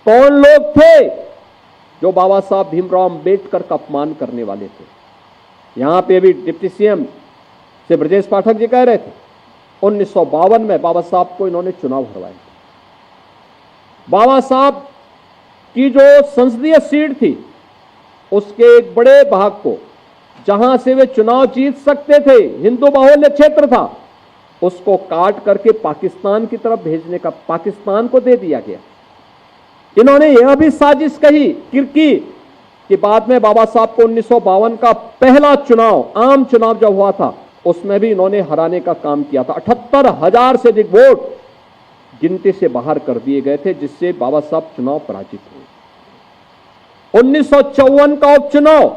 कौन लोग थे जो बाबा साहब भीमराव अंबेडकर का अपमान करने वाले थे? यहां पे भी डिप्टी सीएम से ब्रजेश पाठक जी कह रहे थे 1952 में बाबा साहब को इन्होंने चुनाव हरवाए। बाबा साहब की जो संसदीय सीट थी उसके एक बड़े भाग को जहां से वे चुनाव जीत सकते थे, हिंदू बाहुल्य क्षेत्र था, उसको काट करके पाकिस्तान की तरफ भेजने का, पाकिस्तान को दे दिया गया। इन्होंने यह भी साजिश कही किरकी कि बाद में बाबा साहब को 1952 का पहला चुनाव, आम चुनाव जब हुआ था, उसमें भी इन्होंने हराने का काम किया था। 78,000 से अधिक वोट गिनती से बाहर कर दिए गए थे, जिससे बाबा साहब चुनाव पराजित हुए। 1954 का उपचुनाव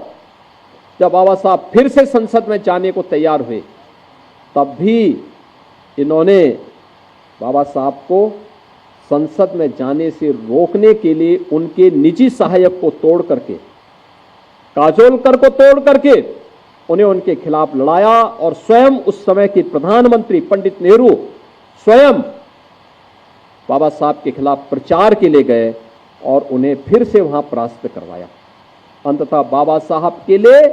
जब बाबा साहब फिर से संसद में जाने को तैयार हुए, तब भी इन्होंने बाबा साहब को संसद में जाने से रोकने के लिए उनके निजी सहायक को तोड़ करके, काजोलकर को तोड़ करके उन्हें उनके खिलाफ लड़ाया और स्वयं उस समय के प्रधानमंत्री पंडित नेहरू स्वयं बाबा साहब के खिलाफ प्रचार के लिए गए और उन्हें फिर से वहां परास्त करवाया। अंततः बाबा साहब के लिए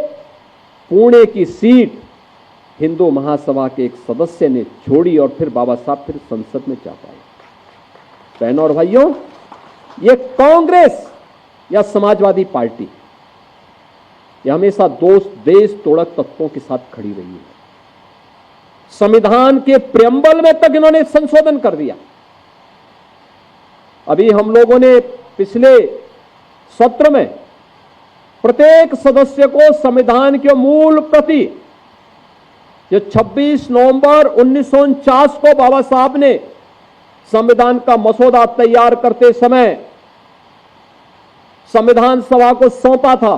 पुणे की सीट हिंदू महासभा के एक सदस्य ने छोड़ी और फिर बाबा साहब फिर संसद में जा पाए। बहनों और भाइयों, ये कांग्रेस या समाजवादी पार्टी ये हमेशा देश तोड़क तत्वों के साथ खड़ी रही है। संविधान के प्रियम्बल में तक इन्होंने संशोधन कर दिया। अभी हम लोगों ने पिछले सत्र में प्रत्येक सदस्य को संविधान के मूल प्रति, जो 26 नवंबर 1949 को बाबा साहब ने संविधान का मसौदा तैयार करते समय संविधान सभा को सौंपा था,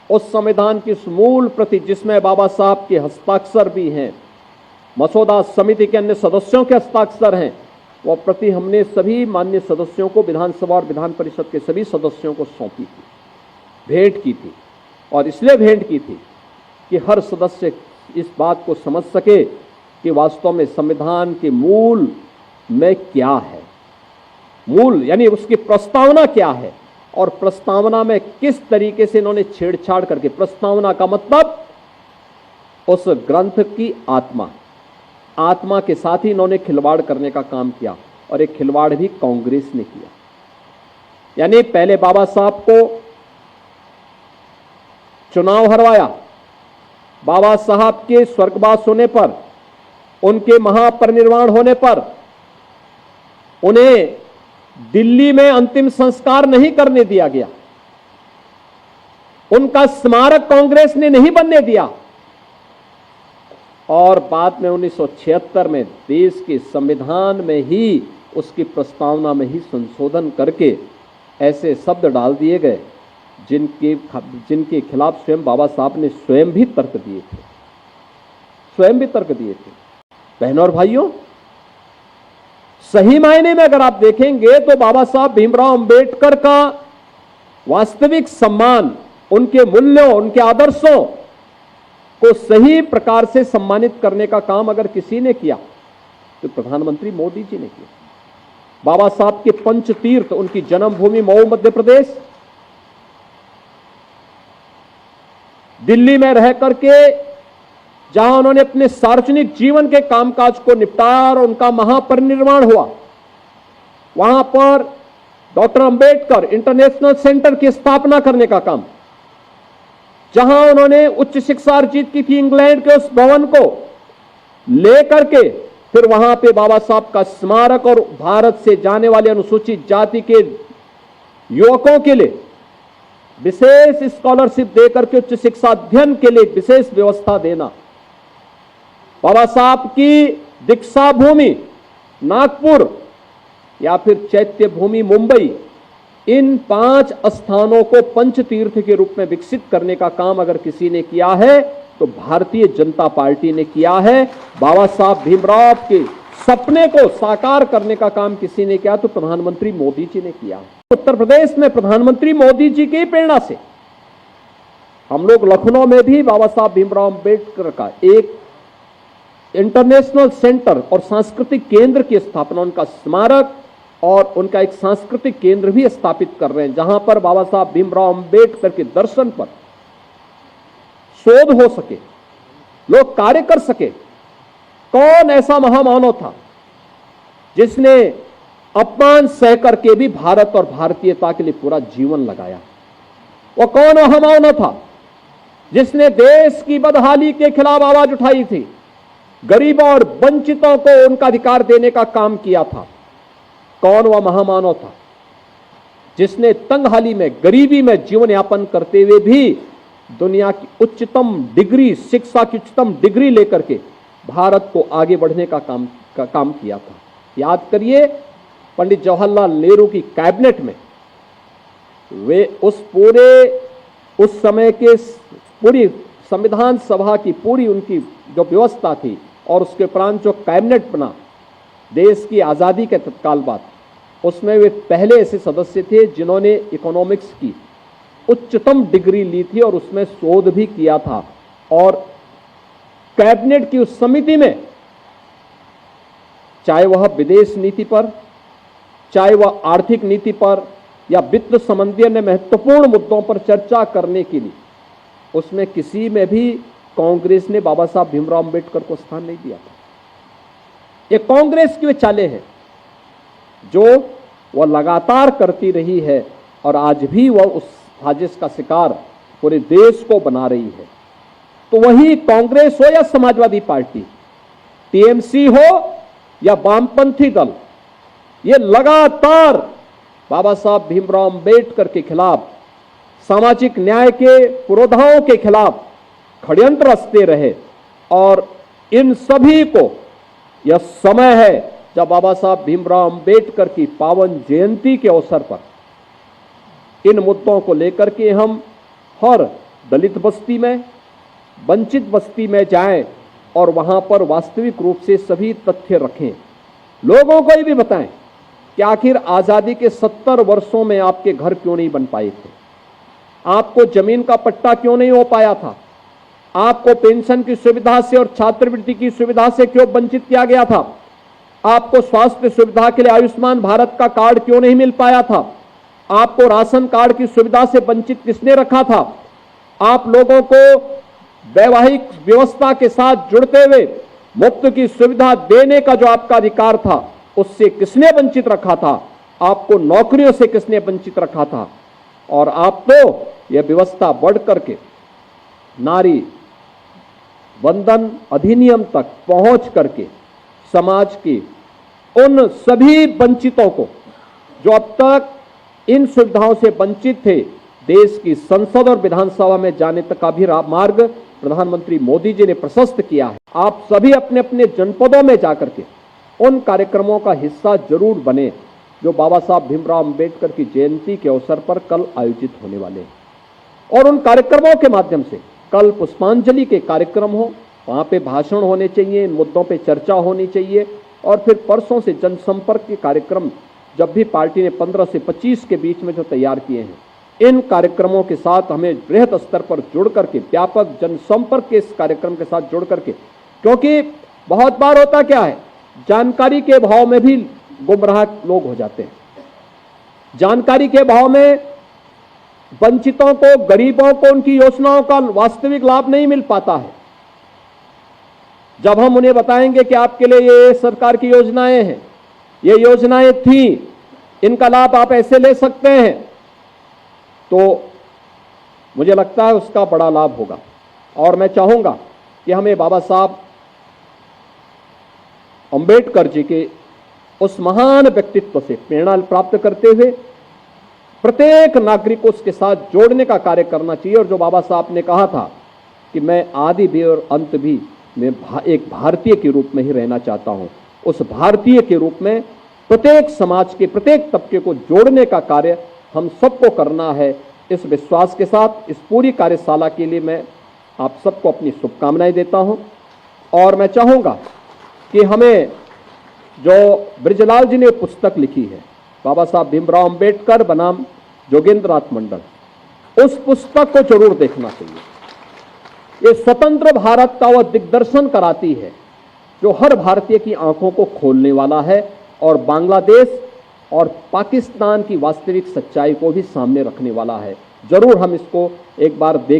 उस संविधान की मूल प्रति जिसमें बाबा साहब के हस्ताक्षर भी हैं, मसौदा समिति के अन्य सदस्यों के हस्ताक्षर हैं, वह प्रति हमने सभी माननीय सदस्यों को, विधानसभा और विधान परिषद के सभी सदस्यों को सौंपी थी, भेंट की थी। और इसलिए भेंट की थी कि हर सदस्य इस बात को समझ सके कि वास्तव में संविधान के मूल में क्या है, मूल यानी उसकी प्रस्तावना क्या है और प्रस्तावना में किस तरीके से इन्होंने छेड़छाड़ करके, प्रस्तावना का मतलब उस ग्रंथ की आत्मा के साथ ही इन्होंने खिलवाड़ करने का काम किया। और एक खिलवाड़ भी कांग्रेस ने किया। यानी पहले बाबा साहब को चुनाव हरवाया, बाबा साहब के स्वर्गवास होने पर, उनके महापरिनिर्वाण होने पर उन्हें दिल्ली में अंतिम संस्कार नहीं करने दिया गया, उनका स्मारक कांग्रेस ने नहीं बनने दिया। और बाद में 1976 में देश के संविधान में ही, उसकी प्रस्तावना में ही संशोधन करके ऐसे शब्द डाल दिए गए जिनके खिलाफ स्वयं बाबा साहब ने स्वयं भी तर्क दिए थे। बहनों और भाइयों, सही मायने में अगर आप देखेंगे तो बाबा साहब भीमराव अंबेडकर का वास्तविक सम्मान, उनके मूल्यों, उनके आदर्शों को सही प्रकार से सम्मानित करने का काम अगर किसी ने किया तो प्रधानमंत्री मोदी जी ने किया। बाबा साहब के पंच तीर्थ, उनकी जन्मभूमि मऊ मध्य प्रदेश, दिल्ली में रह करके जहां उन्होंने अपने सार्वजनिक जीवन के कामकाज को निपटाया और उनका महापरिनिर्वाण हुआ, वहां पर डॉक्टर अंबेडकर इंटरनेशनल सेंटर की स्थापना करने का काम, जहां उन्होंने उच्च शिक्षा अर्जित की थी इंग्लैंड के उस भवन को लेकर के, फिर वहां पे बाबा साहब का स्मारक और भारत से जाने वाले अनुसूचित जाति के युवकों के लिए विशेष स्कॉलरशिप देकर के उच्च शिक्षा अध्ययन के लिए विशेष व्यवस्था देना, बाबा साहब की दीक्षा भूमि नागपुर या फिर चैत्य भूमि मुंबई, इन 5 स्थानों को पंच तीर्थ के रूप में विकसित करने का काम अगर किसी ने किया है तो भारतीय जनता पार्टी ने किया है। बाबा साहब भीमराव के सपने को साकार करने का काम किसी ने किया तो प्रधानमंत्री मोदी जी ने किया। उत्तर प्रदेश में प्रधानमंत्री मोदी जी की प्रेरणा से हम लोग लखनऊ में भी बाबा साहब भीमराव अंबेडकर का एक इंटरनेशनल सेंटर और सांस्कृतिक केंद्र की स्थापना, उनका स्मारक और उनका एक सांस्कृतिक केंद्र भी स्थापित कर रहे हैं, जहां पर बाबा साहब भीमराव अंबेडकर के दर्शन पर शोध हो सके, लोग कार्य कर सके। कौन ऐसा महामानव था जिसने अपमान सह करके भी भारत और भारतीयता के लिए पूरा जीवन लगाया? वो कौन महामानव था जिसने देश की बदहाली के खिलाफ आवाज उठाई थी, गरीबों और वंचितों को उनका अधिकार देने का काम किया था? कौन वह महामानव था जिसने तंगहाली में, गरीबी में जीवन यापन करते हुए भी दुनिया की उच्चतम डिग्री, शिक्षा की उच्चतम डिग्री लेकर के भारत को आगे बढ़ने का काम किया था? याद करिए, पंडित जवाहरलाल नेहरू की कैबिनेट में वे उस समय के पूरी संविधान सभा की पूरी उनकी जो व्यवस्था थी और उसके उपरांत जो कैबिनेट बना देश की आजादी के तत्काल बाद, उसमें वे पहले ऐसे सदस्य थे जिन्होंने इकोनॉमिक्स की उच्चतम डिग्री ली थी और उसमें शोध भी किया था। और कैबिनेट की उस समिति में चाहे वह विदेश नीति पर, चाहे वह आर्थिक नीति पर या वित्त संबंधी अन्य महत्वपूर्ण मुद्दों पर चर्चा करने के लिए, उसमें किसी में भी कांग्रेस ने बाबा साहब भीमराव अंबेडकर को स्थान नहीं दिया था। ये कांग्रेस की वे चालें हैं जो वह लगातार करती रही है और आज भी वह उस साजिश का शिकार पूरे देश को बना रही है। तो वही कांग्रेस हो या समाजवादी पार्टी, टीएमसी हो या वामपंथी दल, ये लगातार बाबा साहब भीमराव अंबेडकर के खिलाफ, सामाजिक न्याय के पुरोधाओं के खिलाफ षड्यंत्र रचते रहे। और इन सभी को यह समय है जब बाबा साहब भीमराव अंबेडकर की पावन जयंती के अवसर पर इन मुद्दों को लेकर के हम हर दलित बस्ती में, वंचित बस्ती में जाएं और वहां पर वास्तविक रूप से सभी तथ्य रखें। लोगों को ये भी बताएं कि आखिर आजादी के 70 वर्षों में आपके घर क्यों नहीं बन पाए थे, आपको जमीन का पट्टा क्यों नहीं हो पाया था, आपको पेंशन की सुविधा से और छात्रवृत्ति की सुविधा से क्यों वंचित किया गया था, आपको स्वास्थ्य सुविधा के लिए आयुष्मान भारत का कार्ड क्यों नहीं मिल पाया था, आपको राशन कार्ड की सुविधा से वंचित किसने रखा था, आप लोगों को वैवाहिक व्यवस्था के साथ जुड़ते हुए मुफ्त की सुविधा देने का जो आपका अधिकार था उससे किसने वंचित रखा था, आपको नौकरियों से किसने वंचित रखा था। और आप तो यह व्यवस्था बढ़ करके नारी वंदन अधिनियम तक पहुंच करके समाज के उन सभी वंचितों को जो अब तक इन सुविधाओं से वंचित थे, देश की संसद और विधानसभा में जाने तक का भी मार्ग प्रधानमंत्री मोदी जी ने प्रशस्त किया है। आप सभी अपने अपने जनपदों में जाकर के उन कार्यक्रमों का हिस्सा जरूर बने जो बाबा साहब भीमराव अंबेडकर की जयंती के अवसर पर कल आयोजित होने वाले हैं। और उन कार्यक्रमों के माध्यम से कल पुष्पांजलि के कार्यक्रम हो, वहां पे भाषण होने चाहिए, इन मुद्दों पे चर्चा होनी चाहिए। और फिर परसों से जनसंपर्क के कार्यक्रम जब भी पार्टी ने 15 से 25 के बीच में जो तैयार किए हैं, इन कार्यक्रमों के साथ हमें बृहद स्तर पर जुड़ करके, व्यापक जनसंपर्क के इस कार्यक्रम के साथ जुड़ करके, क्योंकि बहुत बार होता क्या है, जानकारी के अभाव में भी गुमराह लोग हो जाते हैं। जानकारी के अभाव में वंचितों को, गरीबों को उनकी योजनाओं का वास्तविक लाभ नहीं मिल पाता है। जब हम उन्हें बताएंगे कि आपके लिए ये सरकार की योजनाएं हैं, ये योजनाएं थी, इनका लाभ आप ऐसे ले सकते हैं, तो मुझे लगता है उसका बड़ा लाभ होगा। और मैं चाहूंगा कि हमें बाबा साहब अंबेडकर जी के उस महान व्यक्तित्व से प्रेरणा प्राप्त करते हुए प्रत्येक नागरिक को उसके साथ जोड़ने का कार्य करना चाहिए। और जो बाबा साहब ने कहा था कि मैं आदि भी और अंत भी मैं एक भारतीय के रूप में ही रहना चाहता हूं, उस भारतीय के रूप में प्रत्येक समाज के प्रत्येक तबके को जोड़ने का कार्य हम सबको करना है। इस विश्वास के साथ इस पूरी कार्यशाला के लिए मैं आप सबको अपनी शुभकामनाएं देता हूं। और मैं चाहूंगा कि हमें जो ब्रिजलाल जी ने पुस्तक लिखी है, बाबा साहब भीमराव अंबेडकर बनाम जोगेंद्रनाथ मंडल, उस पुस्तक को जरूर देखना चाहिए। ये स्वतंत्र भारत का वह दिग्दर्शन कराती है जो हर भारतीय की आंखों को खोलने वाला है। और बांग्लादेश और पाकिस्तान की वास्तविक सच्चाई को भी सामने रखने वाला है। जरूर हम इसको एक बार देखें।